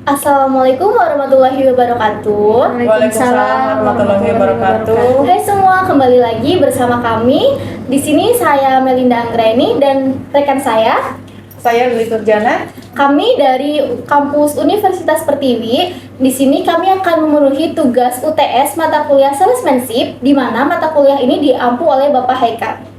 Assalamualaikum warahmatullahi wabarakatuh. Waalaikumsalam warahmatullahi wabarakatuh. Hai semua, kembali lagi bersama kami. Di sini saya Melinda Anggreni dan rekan Saya Lili Turjana. Kami dari kampus Universitas Pertiwi. Di sini kami akan memenuhi tugas UTS mata kuliah Salesmanship, di mana mata kuliah ini diampu oleh Bapak Haikal.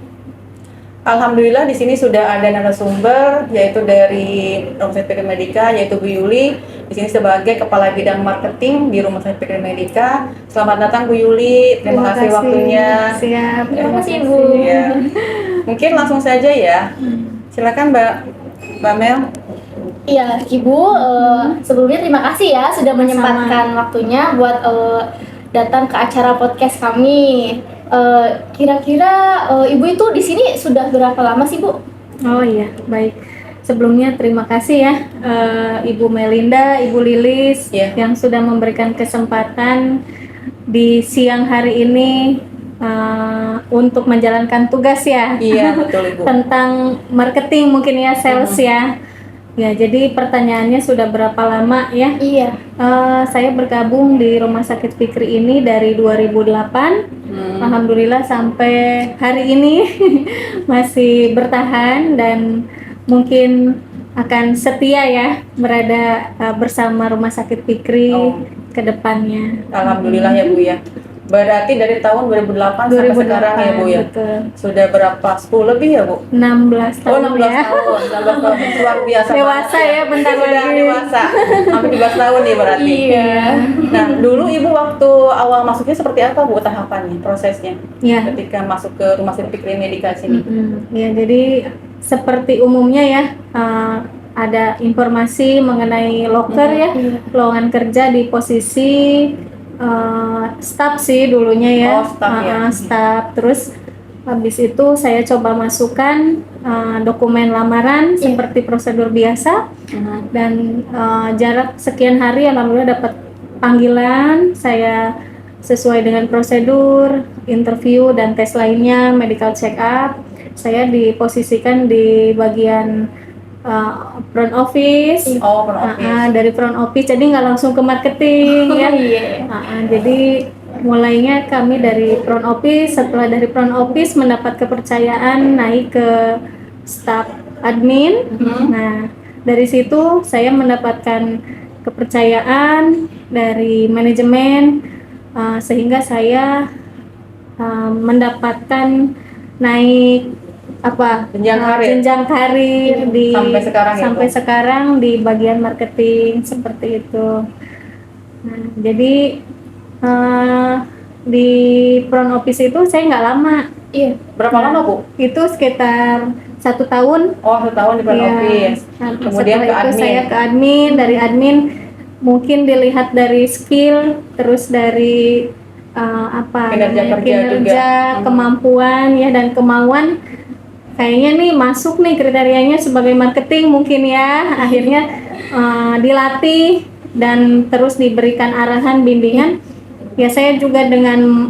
Alhamdulillah di sini sudah ada narasumber yaitu dari Rumah Sakit Fikri Medika yaitu Bu Yuli. Di sini sebagai Kepala Bidang Marketing di Rumah Sakit Fikri Medika. Selamat datang Bu Yuli. Terima kasih waktunya. Siap. Terima kasih Ibu. Ya. Mungkin langsung saja ya. Silakan Mbak Mel. Iya, Ibu, sebelumnya terima kasih ya sudah menyempatkan waktunya buat datang ke acara podcast kami. Kira-kira Ibu itu di sini sudah berapa lama sih, Bu? Oh iya, baik. Sebelumnya terima kasih ya Ibu Melinda, Ibu Lilis yang sudah memberikan kesempatan di siang hari ini untuk menjalankan tugas ya. Iya, betul Ibu. Tentang marketing mungkin ya, sales ya. Ya, jadi pertanyaannya sudah berapa lama ya? Iya. Saya bergabung di Rumah Sakit Fikri ini dari 2008. Alhamdulillah sampai hari ini masih bertahan dan mungkin akan setia ya berada bersama Rumah Sakit Fikri ke depannya. Alhamdulillah ya Bu ya. Berarti dari tahun 2008 sampai sekarang ya Bu ya. Betul. Sudah berapa? 10 lebih ya Bu? 16 tahun. Oh 16 ya. tahun. 16 tahun luar biasa. Dewasa ya bentar Sudah lagi. dewasa. Hampir 17 tahun nih berarti. Iya. Nah, dulu Ibu waktu awal masuknya seperti apa Bu tahapannya, prosesnya? Ya. Ketika masuk ke Rumah Sakit Fikri Medika sini. Ya, jadi seperti umumnya ya ada informasi mengenai loker ya, lowongan kerja di posisi staff sih dulunya ya. Oh, staff ya. Staff. Terus habis itu saya coba masukkan dokumen lamaran seperti prosedur biasa dan jarak sekian hari alhamdulillah dapat panggilan. Saya sesuai dengan prosedur, interview dan tes lainnya, medical check up. Saya diposisikan di bagian front office. Oh, front office. Dari front office, jadi nggak langsung ke marketing ya. Jadi mulainya kami dari front office. Setelah dari front office mendapat kepercayaan naik ke staff admin. Nah, dari situ saya mendapatkan kepercayaan dari manajemen sehingga saya mendapatkan naik jenjang karir di sampai sekarang di bagian marketing seperti itu. Nah, jadi di front office itu saya nggak lama. Iya. Berapa lama Bu? Itu sekitar 1 tahun. Oh, 1 tahun di front office. Kemudian setelah ke itu admin. saya ke admin. Dari admin mungkin dilihat dari skill, terus dari kinerja, kemampuan ya dan kemauan. Kayaknya nih masuk nih kriterianya sebagai marketing mungkin ya. Akhirnya dilatih dan terus diberikan arahan bimbingan. Ya saya juga dengan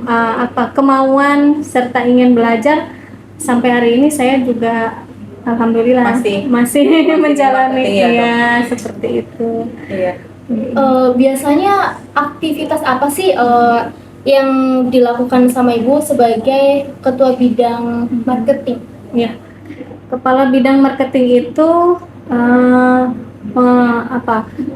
kemauan serta ingin belajar sampai hari ini saya juga alhamdulillah masih menjalani ya seperti itu. Iya. Biasanya aktivitas apa sih yang dilakukan sama Ibu sebagai ketua bidang marketing? Ya, kepala bidang marketing itu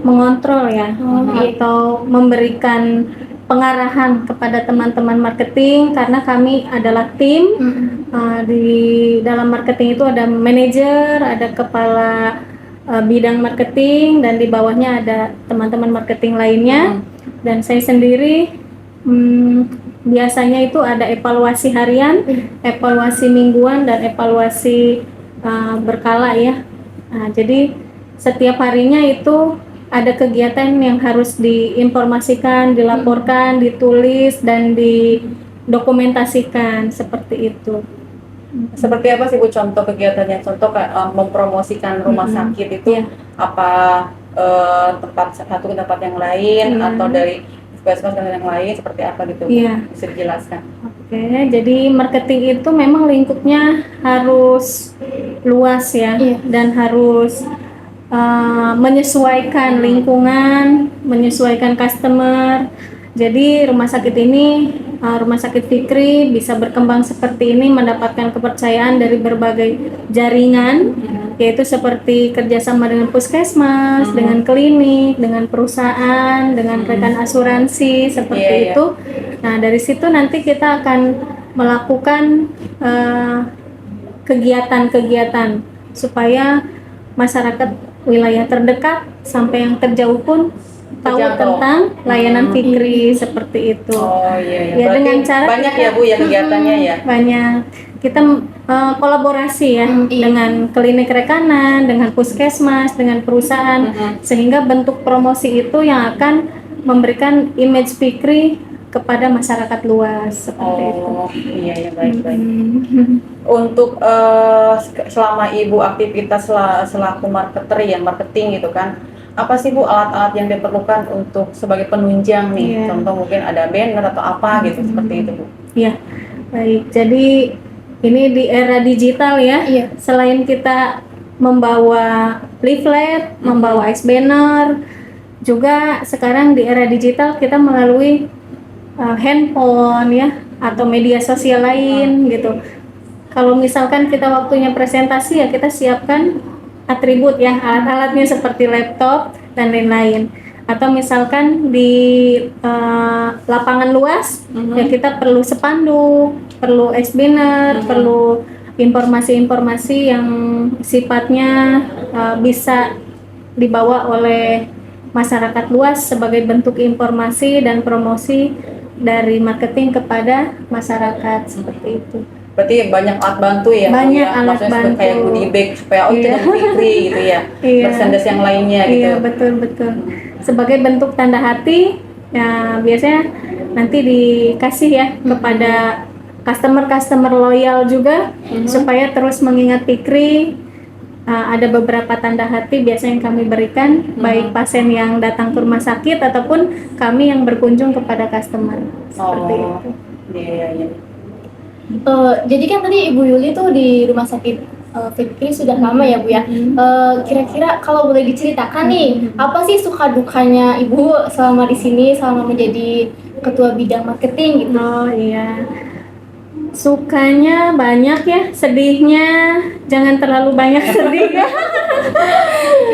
mengontrol ya, atau memberikan pengarahan kepada teman-teman marketing karena kami adalah tim. Di dalam marketing itu ada manajer, ada kepala bidang marketing dan di bawahnya ada teman-teman marketing lainnya. Dan saya sendiri biasanya itu ada evaluasi harian, evaluasi mingguan dan evaluasi berkala ya. Nah, jadi setiap harinya itu ada kegiatan yang harus diinformasikan, dilaporkan, ditulis dan didokumentasikan seperti itu. Seperti apa sih Bu contoh kegiatannya? Contoh mempromosikan rumah sakit itu apa tempat satu ke tempat yang lain atau dari puskesmas dan yang lain seperti apa gitu? Bisa dijelaskan? Oke, jadi marketing itu memang lingkupnya harus luas ya dan harus menyesuaikan lingkungan, menyesuaikan customer. Jadi rumah sakit ini, Rumah Sakit Fikri bisa berkembang seperti ini, mendapatkan kepercayaan dari berbagai jaringan, yaitu seperti kerjasama dengan puskesmas, dengan klinik, dengan perusahaan, dengan rekan asuransi, seperti itu. Nah, dari situ nanti kita akan melakukan kegiatan-kegiatan supaya masyarakat wilayah terdekat sampai yang terjauh pun tahu tentang layanan Fikri seperti itu. Oh iya. Ya, dengan cara banyak ya Bu ya kegiatannya ya. Banyak. Kita kolaborasi ya dengan klinik rekanan, dengan puskesmas, dengan perusahaan, sehingga bentuk promosi itu yang akan memberikan image Fikri kepada masyarakat luas seperti itu. Iya baik. Untuk selama Ibu aktivitas selaku marketing gitu kan, apa sih Bu alat-alat yang diperlukan untuk sebagai penunjang nih? Contoh mungkin ada banner atau apa gitu seperti itu Bu. Iya, baik. Jadi ini di era digital ya. Selain kita membawa leaflet, membawa ice banner, juga sekarang di era digital kita melalui handphone ya atau media sosial lain gitu. Kalau misalkan kita waktunya presentasi ya kita siapkan atribut ya, alat-alatnya seperti laptop dan lain-lain. Atau misalkan di lapangan luas ya kita perlu spanduk, perlu banner, perlu informasi-informasi yang sifatnya bisa dibawa oleh masyarakat luas sebagai bentuk informasi dan promosi dari marketing kepada masyarakat seperti itu. Berarti banyak alat bantu ya? Banyak ya? alat maksudnya bantu. Kayak goodie bag supaya dengan Fikri gitu ya. Merchandise yang lainnya gitu. Iya, betul. Sebagai bentuk tanda hati ya biasanya nanti dikasih ya kepada customer loyal juga supaya terus mengingat Fikri. Ada beberapa tanda hati biasanya yang kami berikan baik pasien yang datang ke rumah sakit ataupun kami yang berkunjung kepada customer seperti itu. Iya. Jadi kan tadi Ibu Yuli tuh di rumah sakit Fikri sudah lama ya Bu ya. Kira-kira kalau boleh diceritakan nih, apa sih suka dukanya Ibu selama di sini, selama menjadi ketua bidang marketing gitu? Oh iya. Sukanya banyak ya, sedihnya jangan terlalu banyak sedihnya.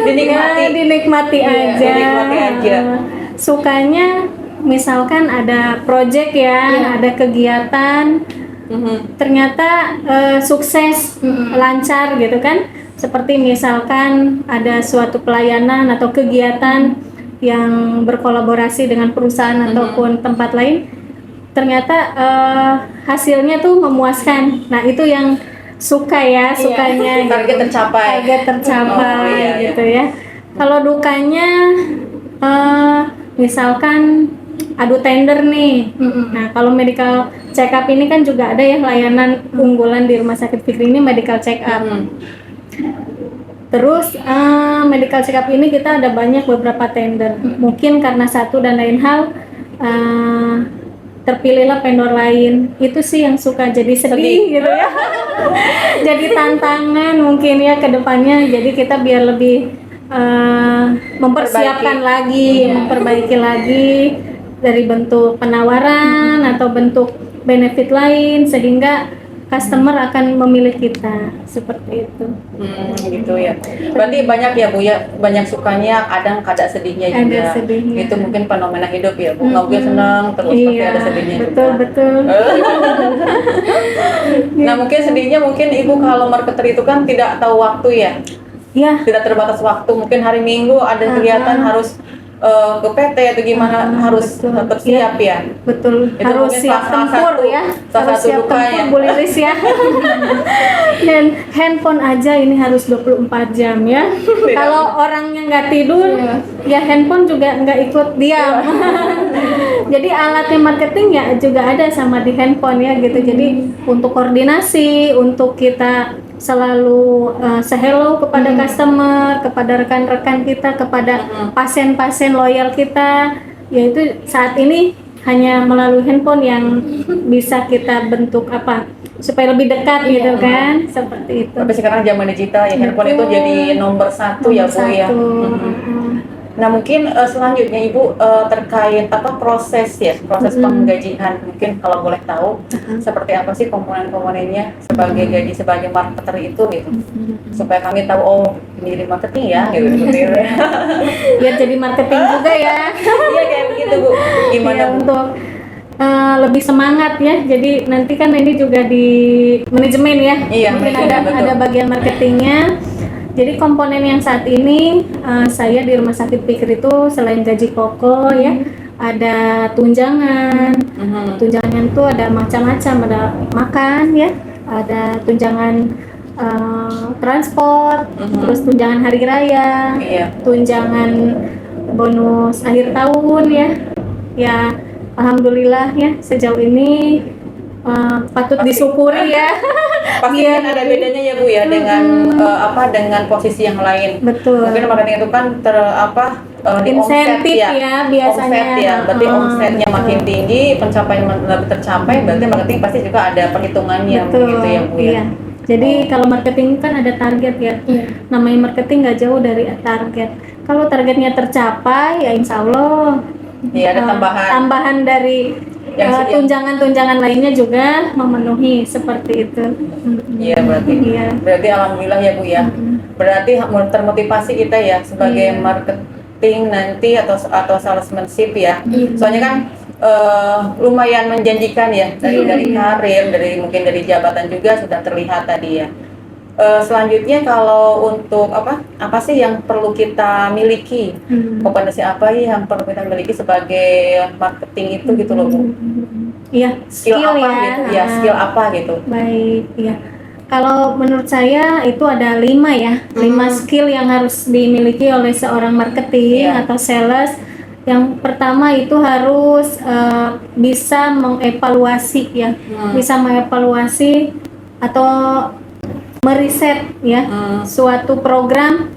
Dinikmati aja. Sukanya misalkan ada project ya, ada kegiatan, ternyata sukses, lancar gitu kan. Seperti misalkan ada suatu pelayanan atau kegiatan yang berkolaborasi dengan perusahaan ataupun tempat lain, ternyata hasilnya tuh memuaskan. Nah itu yang sukanya target tercapai gitu ya. Kalau dukanya misalkan adu tender nih. Nah kalau medical check up ini kan juga ada ya layanan unggulan di Rumah Sakit Fikri ini, medical check up. Terus medical check up ini kita ada banyak beberapa tender. Mungkin karena satu dan lain hal terpilihlah vendor lain. Itu sih yang suka jadi sedih gitu ya. Jadi tantangan mungkin ya ke depannya. Jadi kita biar lebih mempersiapkan memperbaiki lagi dari bentuk penawaran atau bentuk benefit lain sehingga customer akan memilih kita seperti itu. Gitu ya. Berarti banyak ya Bu ya, banyak sukanya, kadang sedihnya juga. Itu mungkin fenomena hidup ya Bu. Nggak mungkin senang terus pasti ada sedihnya. Betul. Nah mungkin sedihnya Ibu kalau marketer itu kan tidak tahu waktu ya. Iya. Tidak terbatas waktu. Mungkin hari Minggu ada kegiatan harus ke PT atau gimana, harus tetap siap ya. Betul. Itu harus siap tempur ya. Salah satu dukanya. Bu Lilis ya. Dan handphone aja ini harus 24 jam ya. Kalau orangnya nggak tidur, ya handphone juga nggak ikut diam. Jadi alatnya marketing ya juga ada sama di handphone ya gitu. Jadi untuk koordinasi, untuk kita selalu say-hello kepada customer, kepada rekan-rekan kita, kepada pasien-pasien loyal kita, yaitu saat ini hanya melalui handphone yang bisa kita bentuk supaya lebih dekat Iya. gitu kan, seperti itu. Tapi sekarang zaman digital ya, handphone itu Betul. jadi nomor satu ya Bu ya. Satu. Nah mungkin selanjutnya Ibu terkait apa proses penggajian, mungkin kalau boleh tahu seperti apa sih komponen-komponennya sebagai gaji sebagai marketer itu gitu, supaya kami tahu oh ini jadi marketing ya gitu. Biar jadi marketing juga ya. Iya kayak begitu Bu. Gimana Ya, Bu? untuk lebih semangat ya. Jadi nanti kan ini juga di manajemen ya. Iya, Mungkin manajemen, betul. ada bagian marketingnya. Jadi komponen yang saat ini saya di Rumah Sakit Pikir itu selain gaji pokok ya, ada tunjangan. Tunjangan itu ada macam-macam, ada makan ya, ada tunjangan transport, terus tunjangan hari raya, Iya. tunjangan bonus akhir tahun ya. Ya, alhamdulillah ya sejauh ini patut disyukuri ya. Pasti Biar- kan ada bedanya ya Bu ya dengan dengan posisi yang lain. Betul. Mungkin marketing itu kan di Insentif omset ya, biasanya. Omset ya, berarti omsetnya Betul. makin tinggi, pencapaian lebih tercapai, berarti marketing pasti juga ada perhitungannya Betul, begitu ya Bu ya. iya. Jadi kalau marketing kan ada target ya. Iya. Namanya marketing nggak jauh dari target. Kalau targetnya tercapai, ya insya Allah Iya ada tambahan dari Yang- tunjangan-tunjangan lainnya juga memenuhi seperti itu. Iya berarti. Iya. Berarti alhamdulillah ya Bu ya. Berarti termotivasi kita ya sebagai Iya. marketing nanti atau salesmanship ya. Iya. Soalnya kan lumayan menjanjikan ya dari karir, mungkin dari jabatan juga sudah terlihat tadi ya. Selanjutnya kalau untuk apa sih yang perlu kita miliki? Kompetensi apa yang perlu kita miliki sebagai marketing itu gitu loh Bu? Iya, Skill apa ya. gitu? Ya skill apa gitu? Baik, iya. Kalau menurut saya itu ada 5 ya, 5 skill yang harus dimiliki oleh seorang marketing Iya. atau sales. Yang pertama itu harus bisa mengevaluasi ya, bisa mengevaluasi atau meriset ya suatu program.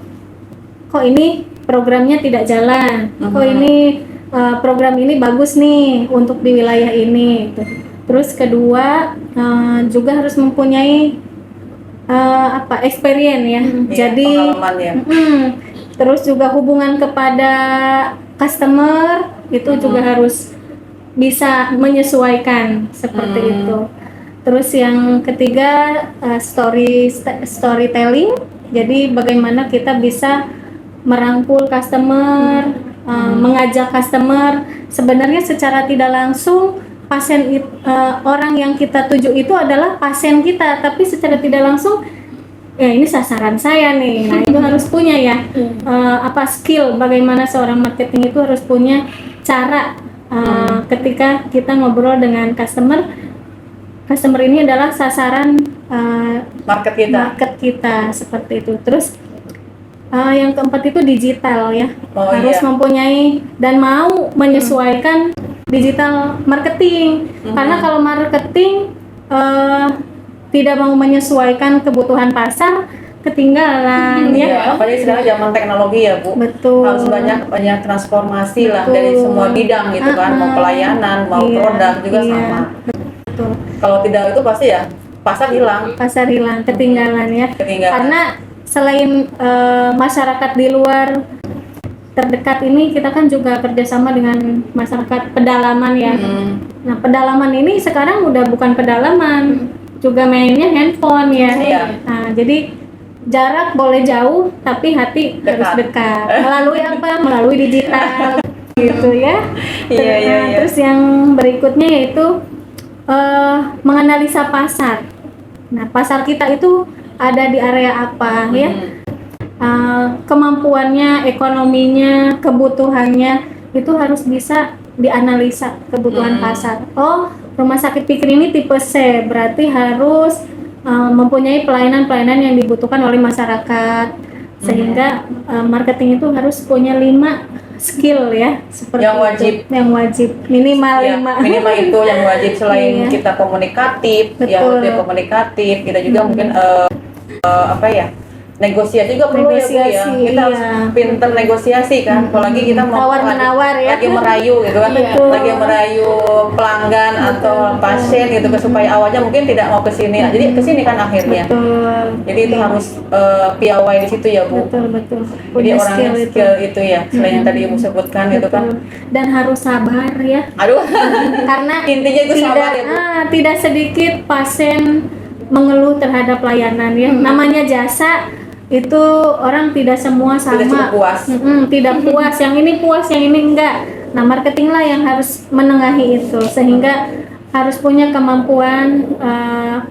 Kok ini programnya tidak jalan? Kok ini program ini bagus nih untuk di wilayah ini. Gitu. Terus kedua juga harus mempunyai experience ya. Jadi pengalaman ya. terus juga hubungan kepada customer itu juga harus bisa menyesuaikan seperti itu. Terus yang ketiga storytelling. Jadi bagaimana kita bisa merangkul customer, mengajak customer. Sebenarnya secara tidak langsung orang yang kita tuju itu adalah pasien kita, tapi secara tidak langsung ya ini sasaran saya nih. Nah, itu harus punya ya skill bagaimana seorang marketing itu harus punya cara ketika kita ngobrol dengan customer ini adalah sasaran Market kita seperti itu. Terus yang keempat itu digital ya, harus mempunyai dan mau menyesuaikan digital marketing. Karena kalau marketing tidak mau menyesuaikan kebutuhan pasar, ketinggalan ya. Apalagi sekarang zaman teknologi ya Bu. Betul. Harus banyak transformasi lah dari semua bidang gitu kan, mau pelayanan, mau produk juga sama. Betul. Kalau tidak itu pasti ya pasar hilang. Pasar hilang, ketinggalan ya. Karena selain masyarakat di luar terdekat ini, kita kan juga kerjasama dengan masyarakat pedalaman ya. Nah, pedalaman ini sekarang udah bukan pedalaman, juga mainnya handphone ya. Nah, jadi jarak boleh jauh, tapi hati harus dekat. Melalui apa? Melalui digital, gitu ya. Terus yang berikutnya yaitu menganalisa pasar. Nah, pasar kita itu ada di area apa ya? Kemampuannya, ekonominya, kebutuhannya itu harus bisa dianalisa kebutuhan pasar. Oh, Rumah Sakit Pikir ini tipe C, berarti harus mempunyai pelayanan-pelayanan yang dibutuhkan oleh masyarakat. Sehingga marketing itu harus punya 5 skill ya, seperti yang wajib minimal 5. Minimal itu yang wajib. Selain kita komunikatif, kita juga mungkin negosiasi juga perlu ya Bu ya. Negosiasi, Kita harus iya. pinter negosiasi kan. Apalagi kita mau Tawar-menawar ya. lagi merayu gitu kan. Betul. Lagi merayu pelanggan atau pasien gitu kan, supaya awalnya mungkin tidak mau ke sini. Nah, jadi ke sini kan akhirnya. Betul. Jadi itu harus piawai di situ ya Bu. Betul. Jadi Punya orang skill itu ya, selain yang tadi Ibu sebutkan gitu kan. Betul. Dan harus sabar ya. Aduh. Karena Intinya itu sabar ya, Bu. tidak sedikit pasien mengeluh terhadap layanan ya. Namanya jasa itu orang tidak semua sama. Tidak cukup puas. Tidak puas, yang ini puas, yang ini enggak. Nah, marketing lah yang harus menengahi itu, sehingga harus punya kemampuan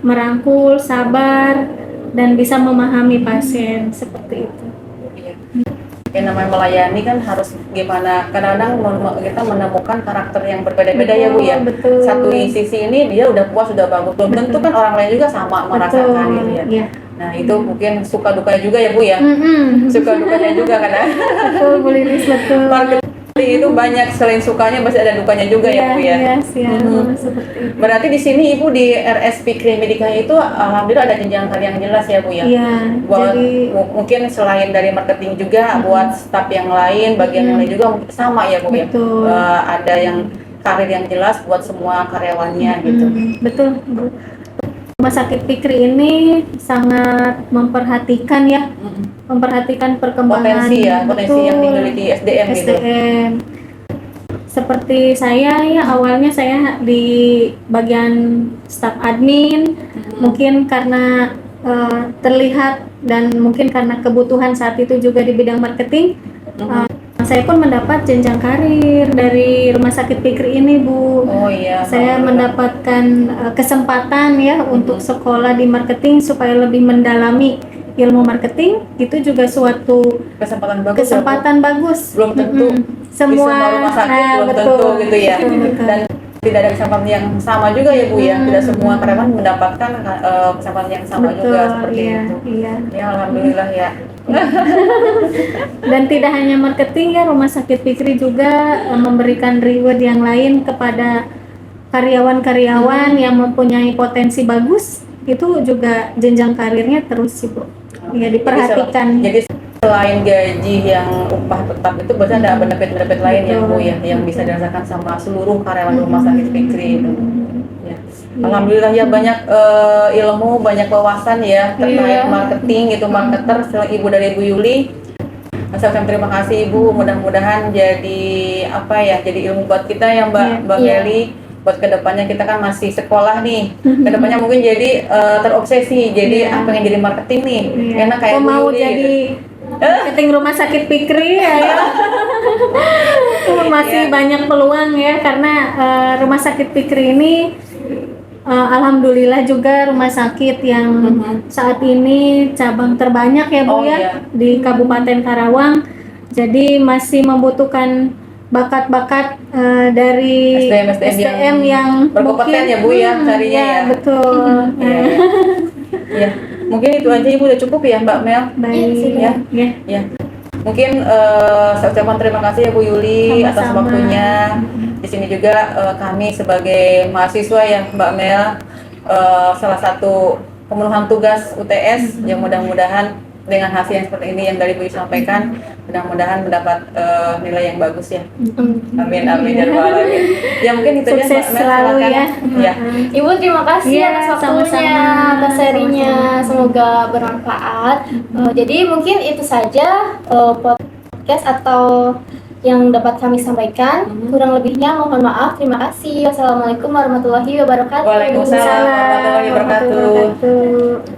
merangkul, sabar, dan bisa memahami pasien seperti itu. Yang namanya melayani kan harus gimana, kadang-kadang kita menemukan karakter yang berbeda-beda ya Bu ya. Betul. Satu sisi ini dia udah puas, udah bagus, belum tentu kan orang lain juga sama merasakan gitu ya. Iya. Nah itu mungkin suka dukanya juga ya Bu ya. Suka dukanya juga kadang. Betul, Bu Lilis, betul. Marketing itu banyak, selain sukanya pasti ada dukanya juga ya Bu ya. Iya, seperti itu. Berarti di sini Ibu di RS Fikri Medika itu alhamdulillah ada jenjang karir yang jelas ya Bu ya. Iya, Buat jadi mungkin selain dari marketing juga buat staf yang lain, bagian yang lain juga mungkin sama ya Bu ya. Betul. Ada yang karir yang jelas buat semua karyawannya gitu. Betul, Bu. Rumah Sakit Fikri ini sangat memperhatikan ya, memperhatikan perkembangan Potensi ya, potensi yang betul, dimiliki SDM gitu. SDM. Seperti saya ya, awalnya saya di bagian staf admin, mungkin karena terlihat dan mungkin karena kebutuhan saat itu juga di bidang marketing, saya pun mendapat jenjang karir dari Rumah Sakit Fikri ini, Bu. Oh iya. Saya mendapatkan kesempatan ya untuk sekolah di marketing supaya lebih mendalami ilmu marketing. Itu juga suatu kesempatan bagus. kesempatan bagus. Belum tentu Semua di rumah sakit belum betul, tentu gitu ya. betul. Dan tidak ada kesempatan yang sama juga ya Bu ya. Tidak semua karyawan mendapatkan kesempatan yang sama juga seperti iya, itu. iya. Ya alhamdulillah ya. Dan tidak hanya marketing ya, Rumah Sakit Fikri juga memberikan reward yang lain kepada karyawan-karyawan yang mempunyai potensi bagus. Itu juga jenjang karirnya terus sih, Bu. Ya, diperhatikan. Jadi selain gaji yang upah tetap itu berarti ada benefit-benefit lain ya Bu ya, yang bisa dirasakan sama seluruh karyawan Rumah Sakit Fikri itu. Ya. Alhamdulillah ya, banyak ilmu, banyak wawasan ya terkait marketing itu, marketer setelah Ibu dari Ibu Yuli. Saya ucapkan terima kasih Ibu, mudah-mudahan jadi apa ya, jadi ilmu buat kita ya Mbak Meli. Buat kedepannya kita kan masih sekolah nih, kedepannya mungkin jadi terobsesi, jadi pengen jadi marketing nih, enak kayak Bu mau Yuli jadi gitu. marketing Rumah Sakit Fikri ya. Masih banyak peluang ya, karena Rumah Sakit Fikri ini alhamdulillah juga rumah sakit yang saat ini cabang terbanyak ya Bu ya di Kabupaten Karawang. Jadi masih membutuhkan bakat-bakat dari SDM yang berkompeten ya Bu ya carinya ya. Betul. Ya, mungkin itu aja Ibu, udah cukup ya Mbak Mel. Baik ya. Mungkin saya ucapkan terima kasih ya Bu Yuli atas waktunya. Di sini juga kami sebagai mahasiswa ya Mbak Mel, salah satu pemenuhan tugas UTS yang mudah-mudahan dengan hasil yang seperti ini yang dari Bu Yuli sampaikan, mudah-mudahan mendapat nilai yang bagus ya. Amin ya rabbal alamin. Ya mungkin itu aja Mbak Mel, selalu silakan. ya. Ibu terima kasih Iya, atas waktunya, sama-sama. atas serinya, semoga bermanfaat. Jadi mungkin itu saja podcast atau yang dapat kami sampaikan. Kurang lebihnya mohon maaf. Terima kasih. Wassalamualaikum warahmatullahi wabarakatuh. Waalaikumsalam warahmatullahi wabarakatuh.